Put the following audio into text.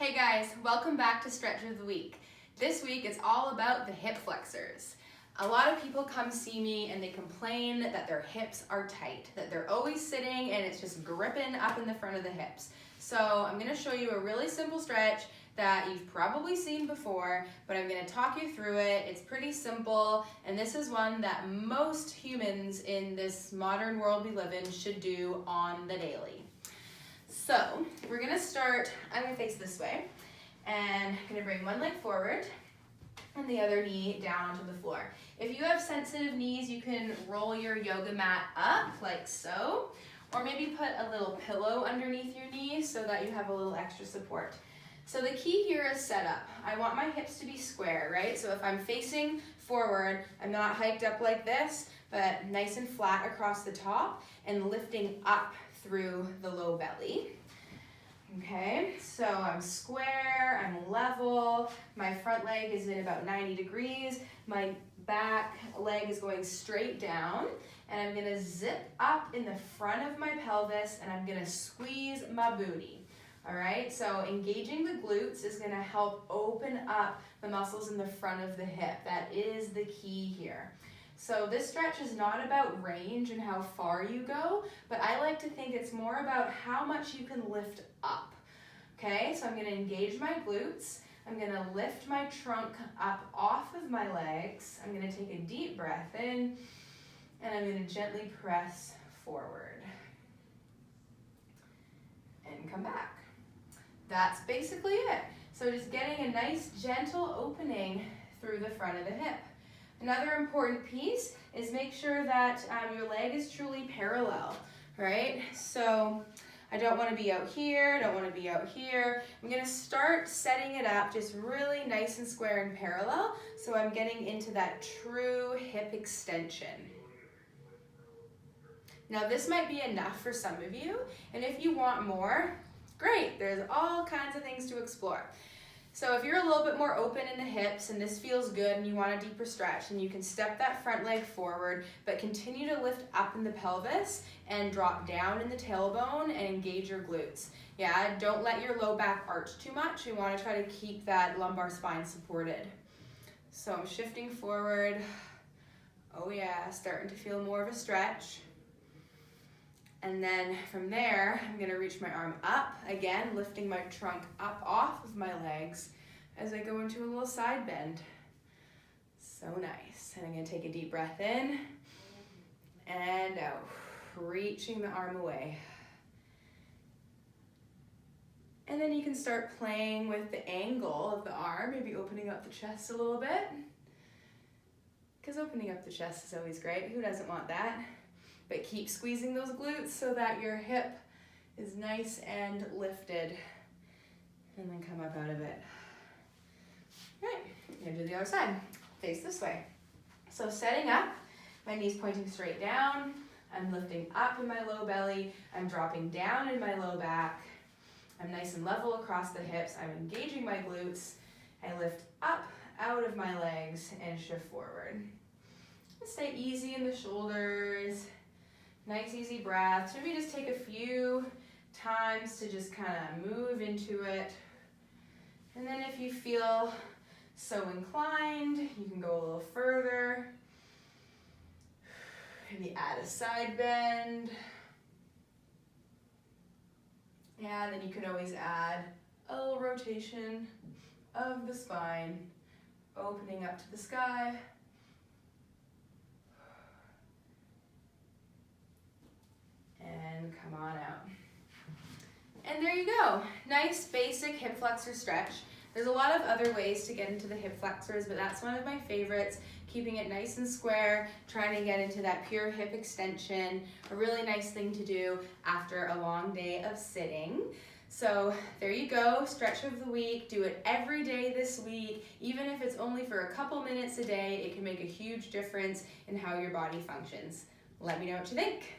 Hey guys, welcome back to Stretch of the Week. This week it's all about the hip flexors. A lot of people come see me and they complain that their hips are tight, that they're always sitting and it's just gripping up in the front of the hips. So I'm going to show you a really simple stretch that you've probably seen before, but I'm going to talk you through it. It's pretty simple, and this is one that most humans in this modern world we live in should do on the daily. So we're gonna start, I'm gonna face this way, and I'm gonna bring one leg forward and the other knee down onto the floor. If you have sensitive knees, you can roll your yoga mat up like so, or maybe put a little pillow underneath your knee so that you have a little extra support. So the key here is setup. I want my hips to be square, right? So if I'm facing forward, I'm not hiked up like this, but nice and flat across the top and lifting up through the low belly. Okay, so I'm square, I'm level, my front leg is in about 90 degrees, my back leg is going straight down, and I'm gonna zip up in the front of my pelvis and I'm gonna squeeze my booty. All right, so engaging the glutes is gonna help open up the muscles in the front of the hip. That is the key here. So this stretch is not about range and how far you go, but I like to think it's more about how much you can lift up. Okay, so I'm gonna engage my glutes. I'm gonna lift my trunk up off of my legs. I'm gonna take a deep breath in, and I'm gonna gently press forward. And come back. That's basically it. So just getting a nice gentle opening through the front of the hip. Another important piece is make sure that your leg is truly parallel, right? So I don't want to be out here, I don't want to be out here. I'm going to start setting it up just really nice and square and parallel, so I'm getting into that true hip extension. Now this might be enough for some of you, and if you want more, great, there's all kinds of things to explore. So if you're a little bit more open in the hips and this feels good and you want a deeper stretch, then you can step that front leg forward, but continue to lift up in the pelvis and drop down in the tailbone and engage your glutes. Yeah, don't let your low back arch too much. You want to try to keep that lumbar spine supported. So I'm shifting forward. Oh yeah, starting to feel more of a stretch. And then from there, I'm gonna reach my arm up, again, lifting my trunk up off of my legs as I go into a little side bend. So nice. And I'm gonna take a deep breath in and out, reaching the arm away. And then you can start playing with the angle of the arm, maybe opening up the chest a little bit. Because opening up the chest is always great. Who doesn't want that? But keep squeezing those glutes so that your hip is nice and lifted. And then come up out of it. All right, I'm gonna do the other side. Face this way. So setting up, my knees pointing straight down. I'm lifting up in my low belly. I'm dropping down in my low back. I'm nice and level across the hips. I'm engaging my glutes. I lift up out of my legs and shift forward. Stay easy in the shoulders. Nice easy breaths. Maybe just take a few times to just kind of move into it. And then if you feel so inclined, you can go a little further. Maybe add a side bend. Yeah, and then you can always add a little rotation of the spine, opening up to the sky. And come on out. And there you go. Nice basic hip flexor stretch. There's a lot of other ways to get into the hip flexors, but that's one of my favorites. Keeping it nice and square, trying to get into that pure hip extension. A really nice thing to do after a long day of sitting. So there you go, stretch of the week. Do it every day this week. Even if it's only for a couple minutes a day, it can make a huge difference in how your body functions. Let me know what you think.